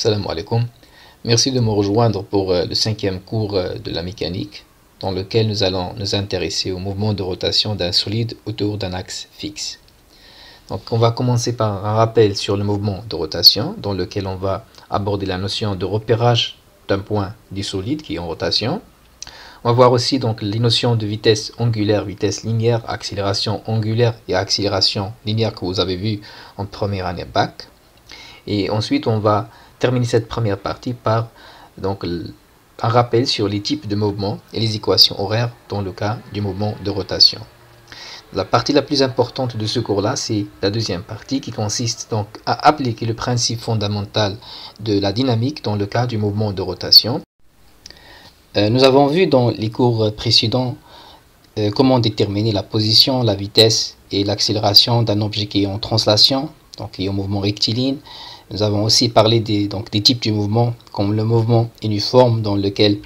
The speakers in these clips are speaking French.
Salam alaikum. Merci de me rejoindre pour le 5e cours de la mécanique, dans lequel nous allons nous intéresser au mouvement de rotation d'un solide autour d'un axe fixe. Donc, on va commencer par un rappel sur le mouvement de rotation, dans lequel on va aborder la notion de repérage d'un point du solide qui est en rotation. On va voir aussi donc les notions de vitesse angulaire, vitesse linéaire, accélération angulaire et accélération linéaire que vous avez vu en première année bac. Et ensuite, on va terminer cette première partie par donc un rappel sur les types de mouvements et les équations horaires dans le cas du mouvement de rotation. La partie la plus importante de ce cours-là, c'est la deuxième partie qui consiste donc à appliquer le principe fondamental de la dynamique dans le cas du mouvement de rotation. Nous avons vu dans les cours précédents comment déterminer la position, la vitesse et l'accélération d'un objet qui est en translation, donc qui est en mouvement rectiligne. Nous avons aussi parlé des types du mouvement, comme le mouvement uniforme dans lequel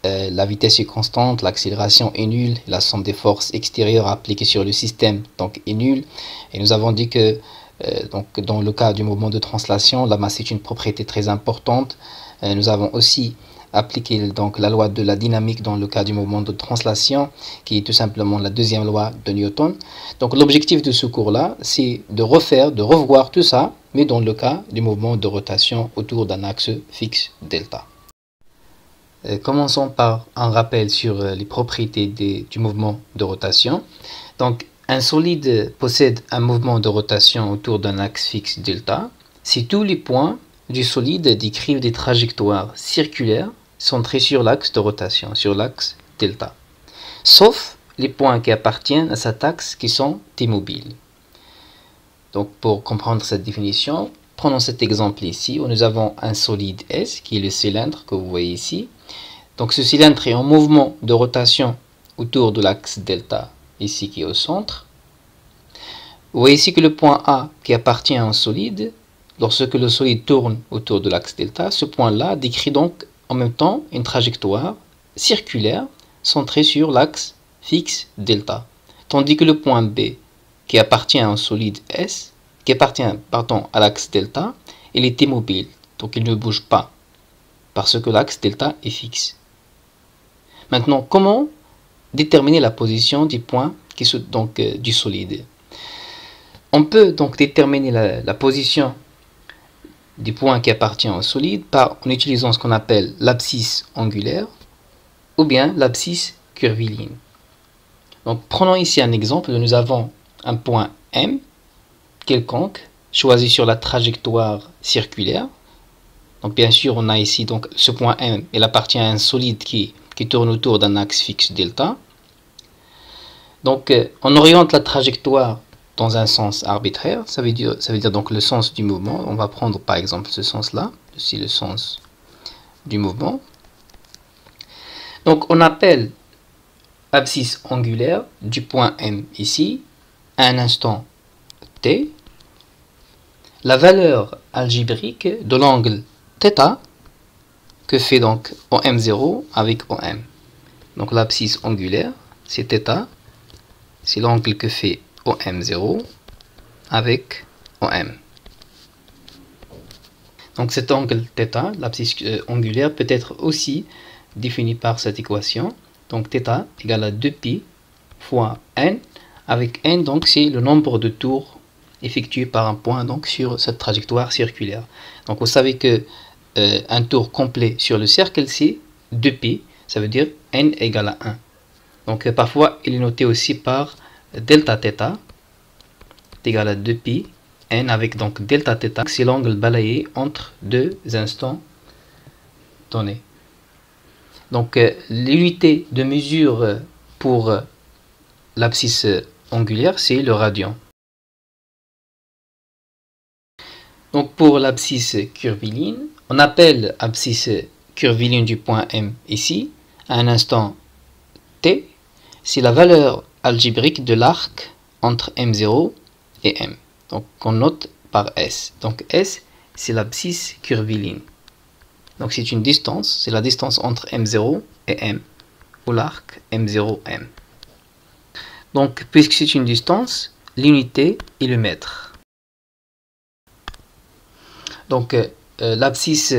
la vitesse est constante, l'accélération est nulle, la somme des forces extérieures appliquées sur le système donc est nulle. Et nous avons dit que dans le cas du mouvement de translation, la masse est une propriété très importante. Nous avons aussi appliqué donc la loi de la dynamique dans le cas du mouvement de translation, qui est tout simplement la deuxième loi de Newton. Donc l'objectif de ce cours-là, c'est de revoir tout ça, mais dans le cas du mouvement de rotation autour d'un axe fixe delta. Commençons par un rappel sur les propriétés du mouvement de rotation. Donc un solide possède un mouvement de rotation autour d'un axe fixe delta si tous les points du solide décrivent des trajectoires circulaires centrées sur l'axe de rotation, sur l'axe delta, sauf les points qui appartiennent à cet axe qui sont immobiles. Donc pour comprendre cette définition, prenons cet exemple ici où nous avons un solide S qui est le cylindre que vous voyez ici. Donc ce cylindre est en mouvement de rotation autour de l'axe delta ici qui est au centre. Vous voyez ici que le point A qui appartient à un solide, lorsque le solide tourne autour de l'axe delta, ce point-là décrit donc en même temps une trajectoire circulaire centrée sur l'axe fixe delta. Tandis que le point B qui appartient à un solide S, qui appartient à l'axe delta, il est immobile, donc il ne bouge pas, parce que l'axe delta est fixe. Maintenant, comment déterminer la position du point du solide? On peut donc déterminer la position du point qui appartient au solide en utilisant ce qu'on appelle l'abscisse angulaire ou bien l'abscisse curviligne. Donc prenons ici un exemple où nous avons un point M quelconque choisi sur la trajectoire circulaire. Donc bien sûr on a ici donc ce point M, il appartient à un solide qui tourne autour d'un axe fixe delta. Donc on oriente la trajectoire dans un sens arbitraire, ça veut dire donc le sens du mouvement. On va prendre par exemple ce sens-là, c'est le sens du mouvement. Donc on appelle abscisse angulaire du point M ici, à un instant t, la valeur algébrique de l'angle θ que fait donc OM0 avec OM. Donc l'abscisse angulaire, c'est θ, c'est l'angle que fait OM0 avec OM. Donc cet angle θ, l'abscisse angulaire, peut être aussi défini par cette équation. Donc θ égale à 2π fois n, avec n donc c'est le nombre de tours effectués par un point donc sur cette trajectoire circulaire. Donc vous savez que un tour complet sur le cercle c'est 2π, ça veut dire n égale à 1. Donc parfois il est noté aussi par delta θ égale à 2π n avec donc delta θ, c'est l'angle balayé entre deux instants donnés. Donc l'unité de mesure pour l'abscisse angulaire, c'est le radian. Donc pour l'abscisse curviligne, on appelle abscisse curviligne du point M ici, à un instant t, c'est la valeur algébrique de l'arc entre M0 et M. Donc on note par S. Donc S, c'est l'abscisse curviligne. Donc c'est une distance, c'est la distance entre M0 et M, ou l'arc M0M. Donc puisque c'est une distance, l'unité est le mètre. Donc l'abscisse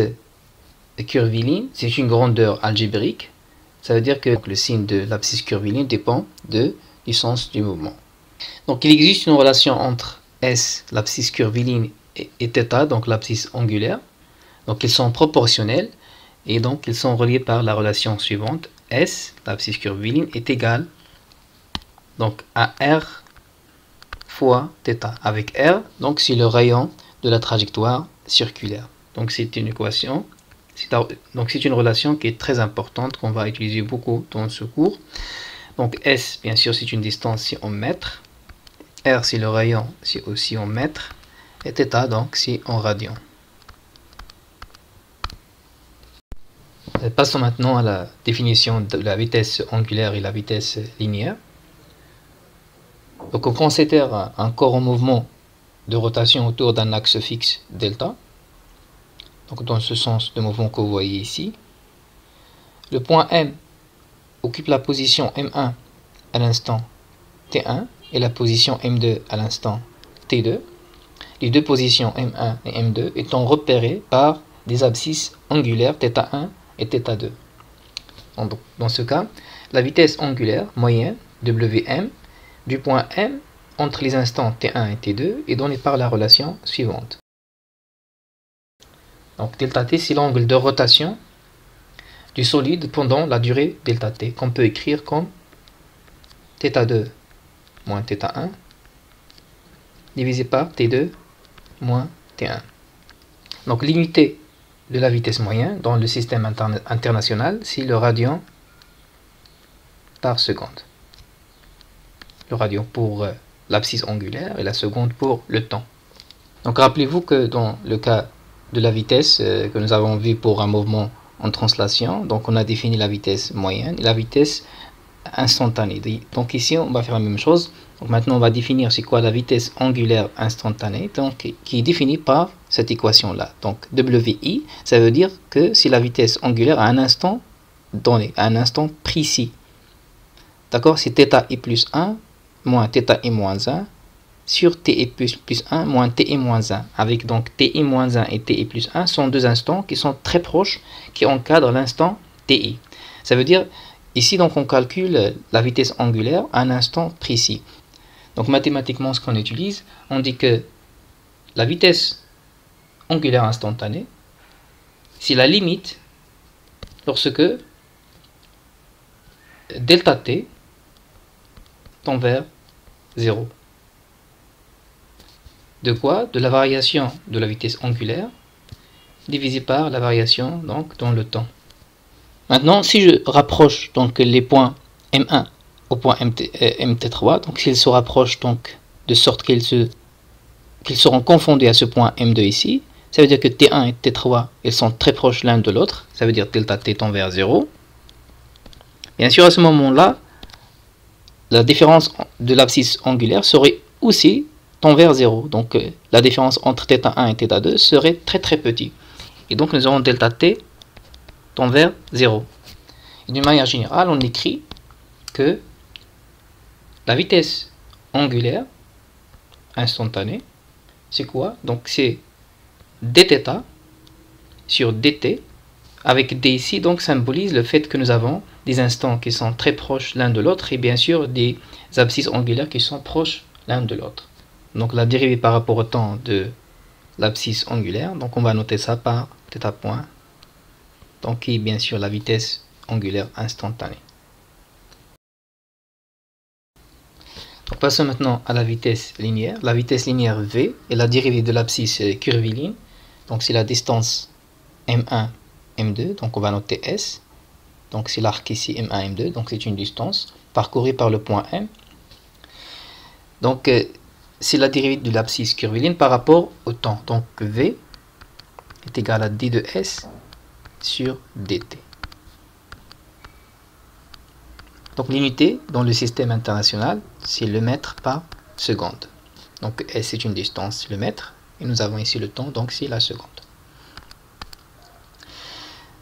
curviligne, c'est une grandeur algébrique. Ça veut dire que le signe de l'abscisse curviligne dépend du sens du mouvement. Donc il existe une relation entre S, l'abscisse curviligne, et θ, donc l'abscisse angulaire. Donc ils sont proportionnels et donc ils sont reliés par la relation suivante. S, l'abscisse curviligne, est égal donc à R fois θ, avec R, donc c'est le rayon de la trajectoire circulaire. Donc c'est une équation, donc c'est une relation qui est très importante, qu'on va utiliser beaucoup dans ce cours. Donc S, bien sûr, c'est une distance, c'est en mètres. R, c'est le rayon, c'est aussi en mètres. Et θ, donc, c'est en radians. Passons maintenant à la définition de la vitesse angulaire et la vitesse linéaire. Donc on considère un corps en mouvement de rotation autour d'un axe fixe delta. Donc dans ce sens de mouvement que vous voyez ici. Le point M occupe la position M1 à l'instant T1 et la position M2 à l'instant T2. Les deux positions M1 et M2 étant repérées par des abscisses angulaires θ1 et θ2. Donc, dans ce cas, la vitesse angulaire moyenne Wm du point M entre les instants T1 et T2 est donnée par la relation suivante. Donc ΔT, c'est l'angle de rotation du solide pendant la durée ΔT, qu'on peut écrire comme θ2 moins θ1 divisé par T2 moins T1. Donc l'unité de la vitesse moyenne dans le système international, c'est le radian par seconde. Le radian pour l'abscisse angulaire et la seconde pour le temps. Donc rappelez-vous que dans le cas de la vitesse que nous avons vu pour un mouvement en translation, donc on a défini la vitesse moyenne et la vitesse instantanée. Donc ici on va faire la même chose. Donc maintenant on va définir c'est quoi la vitesse angulaire instantanée, donc qui est définie par cette équation là. Donc WI, ça veut dire que c'est la vitesse angulaire à un instant donné, à un instant précis. D'accord, c'est θ plus 1 moins θ moins 1 sur t plus 1 moins t moins 1, avec donc t moins 1 et t plus 1 sont deux instants qui sont très proches, qui encadrent l'instant ti. Ça veut dire, ici donc on calcule la vitesse angulaire à un instant précis. Donc mathématiquement ce qu'on utilise, on dit que la vitesse angulaire instantanée, c'est la limite lorsque ΔT tend vers 0. De quoi? De la variation de la vitesse angulaire divisée par la variation donc dans le temps. Maintenant, si je rapproche donc les points M1 au point MT3, donc s'ils se rapprochent donc de sorte qu'ils seront confondus à ce point M2 ici, ça veut dire que T1 et T3 ils sont très proches l'un de l'autre, ça veut dire ΔT tend vers 0. Bien sûr, à ce moment-là, la différence de l'abscisse angulaire serait aussi tend vers 0. Donc la différence entre θ1 et θ2 serait très très petite. Et donc nous aurons ΔT tend vers 0. Et d'une manière générale, on écrit que la vitesse angulaire instantanée, c'est quoi? Donc c'est dθ sur dt, avec d ici, donc symbolise le fait que nous avons des instants qui sont très proches l'un de l'autre et bien sûr des abscisses angulaires qui sont proches l'un de l'autre. Donc la dérivée par rapport au temps de l'abscisse angulaire, donc on va noter ça par θ point, donc qui est bien sûr la vitesse angulaire instantanée. Donc passons maintenant à la vitesse linéaire. La vitesse linéaire V est la dérivée de l'abscisse curviligne, donc c'est la distance M1, M2, donc on va noter S, donc c'est l'arc ici M1, M2, donc c'est une distance parcourue par le point M. Donc c'est la dérivée de l'abscisse curviligne par rapport au temps. Donc V est égal à d de S sur dt. Donc l'unité dans le système international, c'est le mètre par seconde. Donc S c'est une distance, le mètre, et nous avons ici le temps, donc c'est la seconde.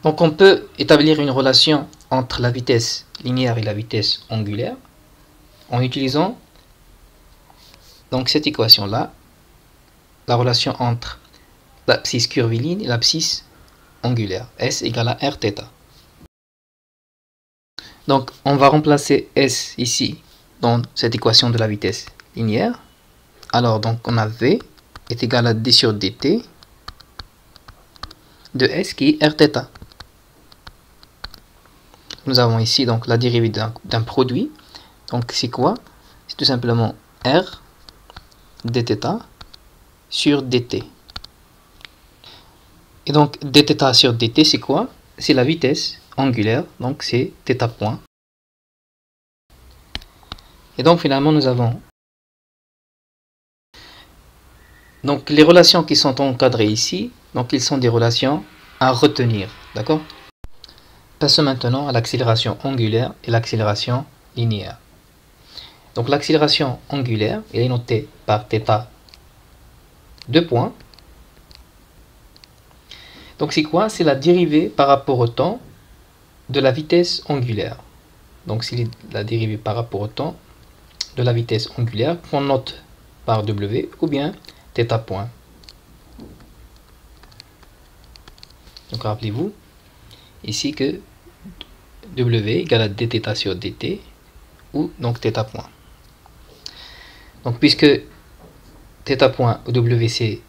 Donc on peut établir une relation entre la vitesse linéaire et la vitesse angulaire en utilisant donc cette équation là, la relation entre l'abscisse curviligne et l'abscisse angulaire. S égale à R θ. Donc, on va remplacer S ici dans cette équation de la vitesse linéaire. Alors, donc, on a V est égal à d sur dt de S qui est R θ. Nous avons ici donc la dérivée d'un produit. Donc, c'est quoi? C'est tout simplement R dθ sur dt. Et donc, dθ sur dt, c'est quoi? C'est la vitesse angulaire, donc c'est θ point. Et donc, finalement, nous avons donc les relations qui sont encadrées ici, donc ils sont des relations à retenir, d'accord? Passons maintenant à l'accélération angulaire et l'accélération linéaire. Donc l'accélération angulaire, elle est notée par θ 2 points. Donc c'est quoi? C'est la dérivée par rapport au temps de la vitesse angulaire. Donc c'est la dérivée par rapport au temps de la vitesse angulaire qu'on note par W ou bien θ point. Donc rappelez-vous ici que W égale à dθ sur dt ou donc θ point. Donc puisque θ point ou W c'est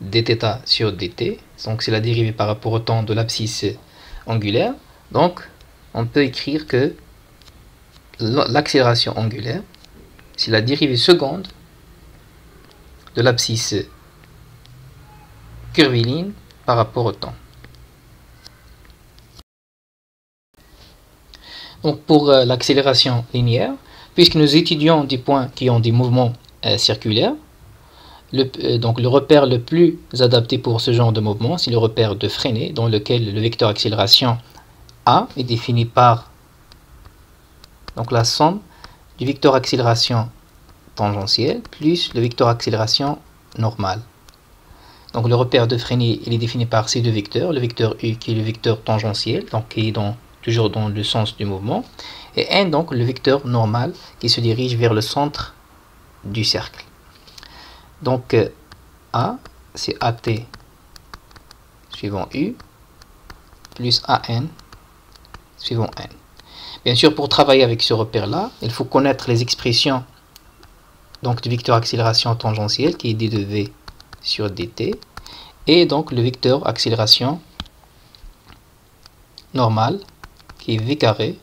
dθ sur dt, donc c'est la dérivée par rapport au temps de l'abscisse angulaire, donc on peut écrire que l'accélération angulaire c'est la dérivée seconde de l'abscisse curviligne par rapport au temps. Donc pour l'accélération linéaire, puisque nous étudions des points qui ont des mouvements circulaires, donc le repère le plus adapté pour ce genre de mouvement, c'est le repère de Freinet, dans lequel le vecteur accélération A est défini par donc la somme du vecteur accélération tangentielle plus le vecteur accélération normale. Donc le repère de Freinet il est défini par ces deux vecteurs, le vecteur U qui est le vecteur tangentiel, donc qui est toujours dans le sens du mouvement, et N donc le vecteur normal qui se dirige vers le centre du cercle. Donc A c'est AT suivant U plus AN suivant N. Bien sûr, pour travailler avec ce repère là, il faut connaître les expressions donc du vecteur accélération tangentielle qui est d de V sur dt et donc le vecteur accélération normale qui est V carré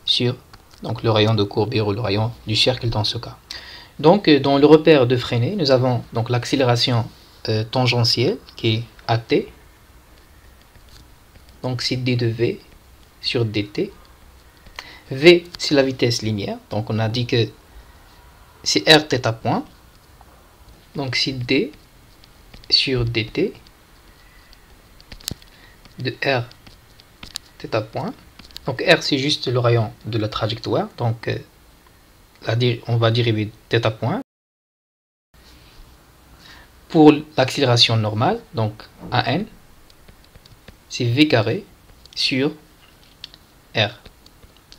sur donc le rayon de courbure ou le rayon du cercle dans ce cas. Donc dans le repère de Freinet, nous avons donc l'accélération tangentielle qui est AT, donc c'est d de V sur dt. V c'est la vitesse linéaire, donc on a dit que c'est R θ point, donc c'est d sur dt de R θ point. Donc R c'est juste le rayon de la trajectoire, donc on va dériver θ point. Pour l'accélération normale, donc AN, c'est V carré sur R,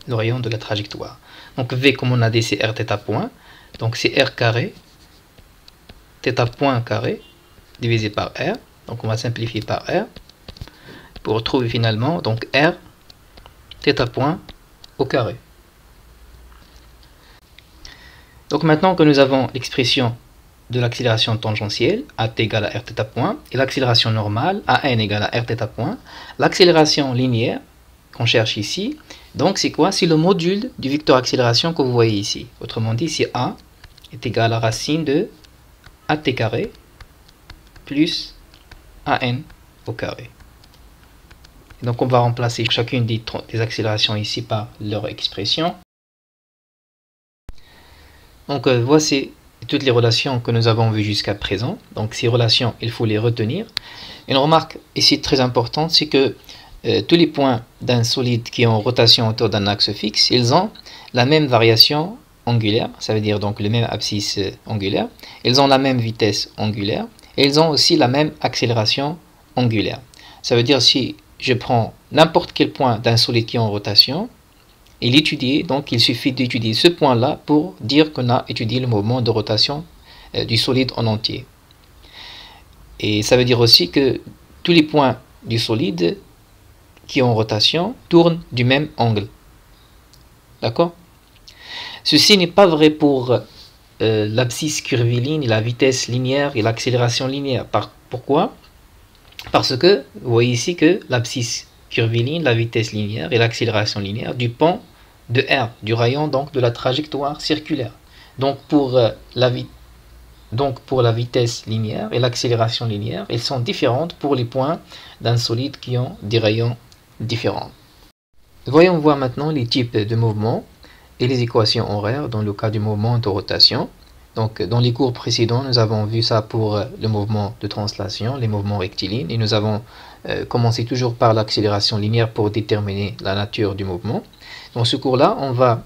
le rayon de la trajectoire. Donc V, comme on a dit, c'est R θ point, donc c'est R carré, θ point carré, divisé par R, donc on va simplifier par R, pour retrouver finalement donc R θ point au carré. Donc maintenant que nous avons l'expression de l'accélération tangentielle, AT égale à R θ point, et l'accélération normale, AN égale à R θ point, l'accélération linéaire qu'on cherche ici, donc c'est quoi? C'est le module du vecteur accélération que vous voyez ici. Autrement dit, c'est A est égal à racine de AT carré plus AN au carré. Et donc on va remplacer chacune des accélérations ici par leur expression. Donc voici toutes les relations que nous avons vues jusqu'à présent. Donc ces relations, il faut les retenir. Une remarque ici très importante, c'est que tous les points d'un solide qui ont rotation autour d'un axe fixe, ils ont la même variation angulaire, ça veut dire donc le même abscisse angulaire, ils ont la même vitesse angulaire, et ils ont aussi la même accélération angulaire. Ça veut dire si je prends n'importe quel point d'un solide qui est en rotation, et l'étudier. Donc il suffit d'étudier ce point-là pour dire qu'on a étudié le mouvement de rotation du solide en entier. Et ça veut dire aussi que tous les points du solide qui ont rotation tournent du même angle. D'accord? Ceci n'est pas vrai pour l'abscisse curviligne, la vitesse linéaire et l'accélération linéaire. Pourquoi? Parce que vous voyez ici que l'abscisse curviligne, la vitesse linéaire et l'accélération linéaire dépendent de R, du rayon donc de la trajectoire circulaire. Donc pour la vitesse linéaire et l'accélération linéaire, elles sont différentes pour les points d'un solide qui ont des rayons différents. Voyons voir maintenant les types de mouvements et les équations horaires dans le cas du mouvement de rotation. Donc, dans les cours précédents, nous avons vu ça pour le mouvement de translation, les mouvements rectilignes, et nous avons commencé toujours par l'accélération linéaire pour déterminer la nature du mouvement. Dans ce cours-là, on va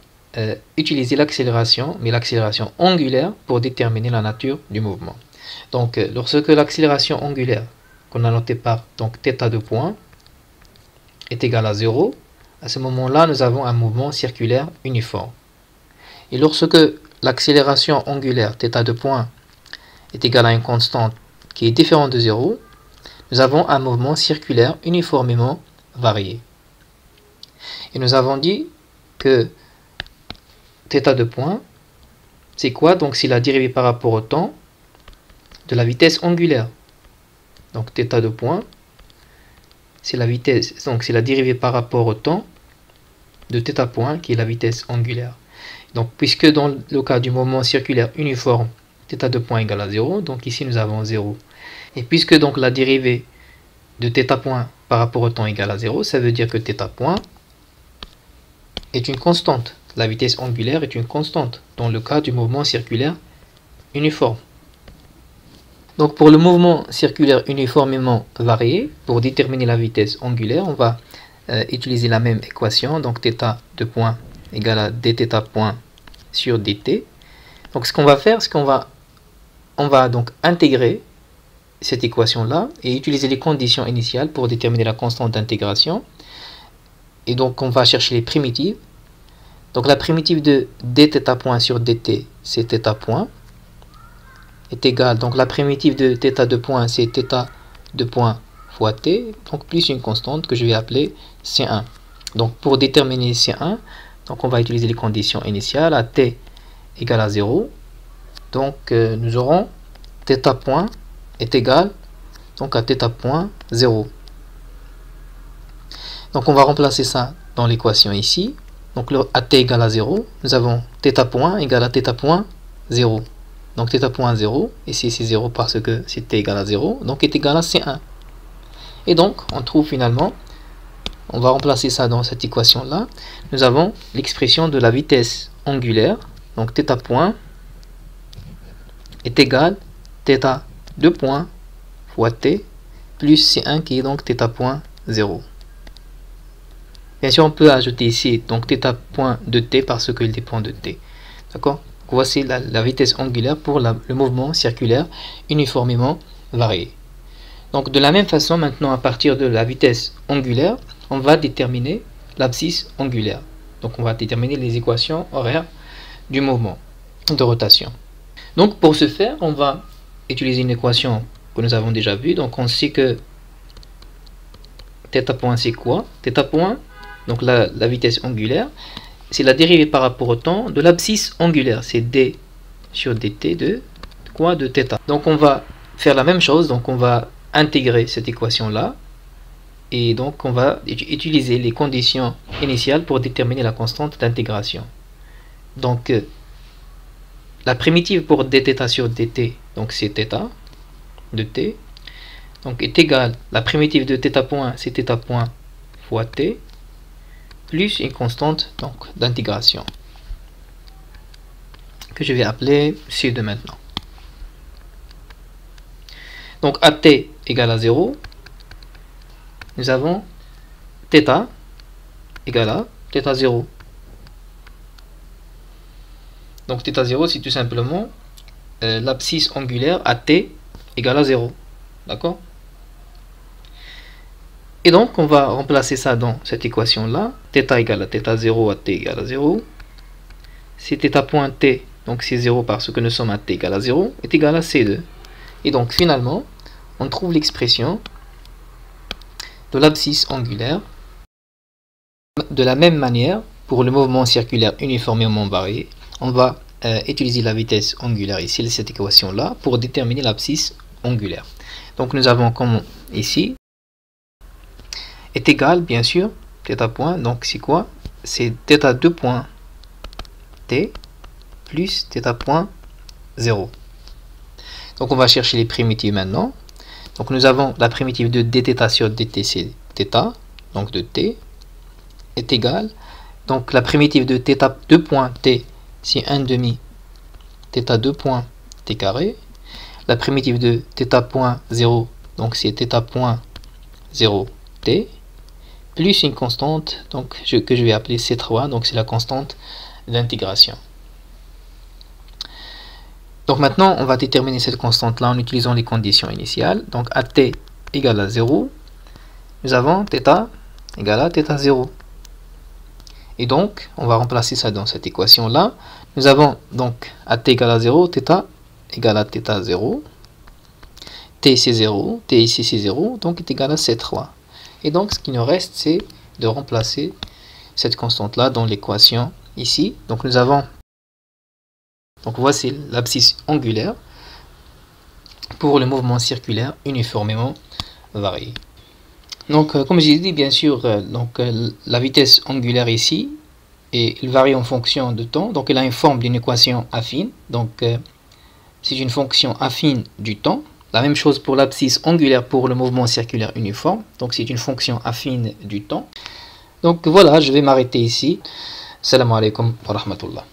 utiliser l'accélération, mais l'accélération angulaire pour déterminer la nature du mouvement. Donc, lorsque l'accélération angulaire, qu'on a noté par donc θ de point, est égale à 0, à ce moment-là, nous avons un mouvement circulaire uniforme. Et lorsque l'accélération angulaire θ de point est égale à une constante qui est différente de 0, nous avons un mouvement circulaire uniformément varié. Et nous avons dit que θ de point, c'est quoi? Donc c'est la dérivée par rapport au temps de la vitesse angulaire. Donc θ de point, c'est la vitesse, donc c'est la dérivée par rapport au temps de θ point qui est la vitesse angulaire. Donc puisque dans le cas du mouvement circulaire uniforme, θ de point égale à 0, donc ici nous avons 0. Et puisque donc la dérivée de θ point par rapport au temps égale à 0, ça veut dire que θ point est une constante. La vitesse angulaire est une constante dans le cas du mouvement circulaire uniforme. Donc pour le mouvement circulaire uniformément varié, pour déterminer la vitesse angulaire, on va utiliser la même équation. Donc θ de point égale à dθ point sur dt. Donc ce qu'on va faire, c'est qu'on va donc intégrer cette équation-là et utiliser les conditions initiales pour déterminer la constante d'intégration. Et donc on va chercher les primitives. Donc la primitive de dθ point sur dt, c'est θ point, est égale, donc la primitive de θ de point, c'est θ de point fois t, donc plus une constante que je vais appeler C1. Donc pour déterminer C1, donc on va utiliser les conditions initiales à t égale à 0. Donc nous aurons θ point est égal donc à θ point 0. Donc on va remplacer ça dans l'équation ici. Donc à t égale à 0, nous avons θ point égale à θ point 0. Donc θ point 0, ici c'est 0 parce que c'est t égale à 0, donc est égal à C1. Et donc on trouve finalement, on va remplacer ça dans cette équation là, nous avons l'expression de la vitesse angulaire, donc θ point est égal θ de point fois t plus C1 qui est donc θ point 0. Bien sûr, on peut ajouter ici donc θ point de t parce qu'il dépend de t. D'accord? Voici la vitesse angulaire pour le mouvement circulaire uniformément varié. Donc de la même façon, maintenant à partir de la vitesse angulaire, on va déterminer l'abscisse angulaire. Donc on va déterminer les équations horaires du mouvement de rotation. Donc pour ce faire, on va utiliser une équation que nous avons déjà vue. Donc on sait que θ point c'est quoi? Θ point, donc la vitesse angulaire, c'est la dérivée par rapport au temps de l'abscisse angulaire. C'est d sur dt de quoi? De θ. Donc on va faire la même chose. Donc on va intégrer cette équation-là. Et donc on va utiliser les conditions initiales pour déterminer la constante d'intégration. Donc la primitive pour dθ sur dt, donc c'est θ de t. Donc est égale, la primitive de θ point, c'est θ point fois t, plus une constante donc d'intégration que je vais appeler C2 maintenant. Donc à t égale à 0, nous avons θ égale à θ 0. Donc θ 0 c'est tout simplement l'abscisse angulaire à t égale à 0. D'accord? Et donc, on va remplacer ça dans cette équation-là. Θ égale à θ0 à t égale à 0. Si θ point t, donc c'est 0 parce que nous sommes à t égale à 0, est égal à c2. Et donc, finalement, on trouve l'expression de l'abscisse angulaire. De la même manière, pour le mouvement circulaire uniformément varié, on va utiliser la vitesse angulaire ici, cette équation-là, pour déterminer l'abscisse angulaire. Donc nous avons comme ici, est égal, bien sûr, θ point, donc c'est quoi? C'est θ2 point t plus θ point 0. Donc on va chercher les primitives maintenant. Donc nous avons la primitive de dθ sur dt, c'est θ, donc de t, est égal. Donc la primitive de θ2 point t, c'est 1 demi θ2 point t carré. La primitive de θ point 0, donc c'est θ point 0 t, plus une constante donc, que je vais appeler C3, donc c'est la constante d'intégration. Donc maintenant, on va déterminer cette constante-là en utilisant les conditions initiales. Donc à t égale à 0, nous avons θ égale à θ0. Et donc, on va remplacer ça dans cette équation-là. Nous avons donc à t égale à 0, θ égale à θ0. T c'est 0, t ici c'est 0, donc est égal à C3. Et donc, ce qui nous reste, c'est de remplacer cette constante-là dans l'équation ici. Donc, nous avons, donc voici l'abscisse angulaire pour le mouvement circulaire uniformément varié. Donc, comme j'ai dit, bien sûr, la vitesse angulaire ici, et il varie en fonction de temps. Donc, elle a une forme d'une équation affine. Donc, c'est une fonction affine du temps. La même chose pour l'abscisse angulaire pour le mouvement circulaire uniforme. Donc, c'est une fonction affine du temps. Donc, voilà, je vais m'arrêter ici. Salam alaikum wa rahmatullah.